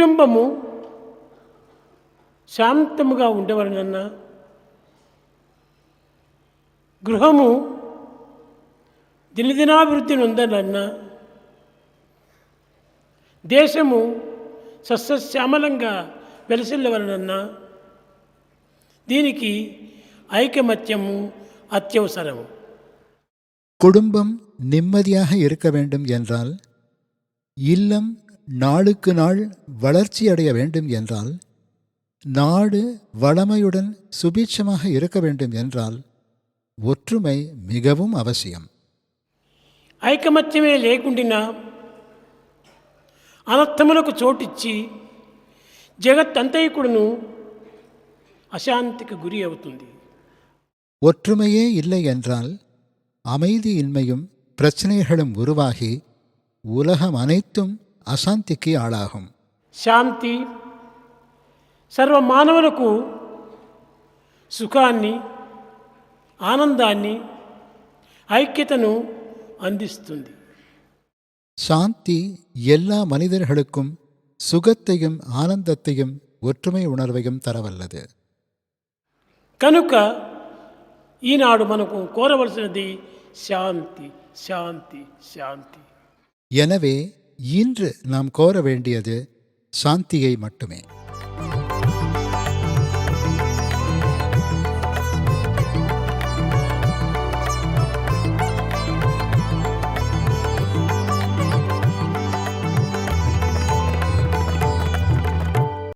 కుటుంబము శాంతముగా ఉండవలనన్నా, గృహము దినదినాభివృద్ధి నొందనన్నా, దేశము సస్యశ్యామలంగా వెలసిల్లవలనన్నా దీనికి ஐக்கமத்தியமும் அத்தியவசரமும். குடும்பம் நிம்மதியாக இருக்க வேண்டும் என்றால், இல்லம் நாளுக்கு நாள் வளர்ச்சி அடைய வேண்டும் என்றால், நாடு வளமையுடன் சுபீட்சமாக இருக்க வேண்டும் என்றால் ஒற்றுமை மிகவும் அவசியம். ఐకమత్యమే లేకుండినా అనర్థములకు చోటిచ్చి జగత్తంతైకుడును அசாந்திக்கு குரி అవుతుంది. ஒற்றுமையே இல்லை என்றால் அமைதியின்மையும் பிரச்சனைகளும் உருவாகி உலகம் அனைத்தும் அசாந்திக்கு ஆளாகும். శాంతి సర్వ మానవులకు సుఖాన్ని, ఆనందాన్ని, ఐక్యతను అందిస్తుంది. சாந்தி எல்லா மனிதர்களுக்கும் சுகத்தையும் ஆனந்தத்தையும் ஒற்றுமை உணர்வையும் தரவல்லது. కనుక ఈనాడు మనకు కోరవలసినది శాంతి, శాంతి, శాంతి. எனவே இன்று நாம் கோர வேண்டியது சாந்தியை மட்டுமே.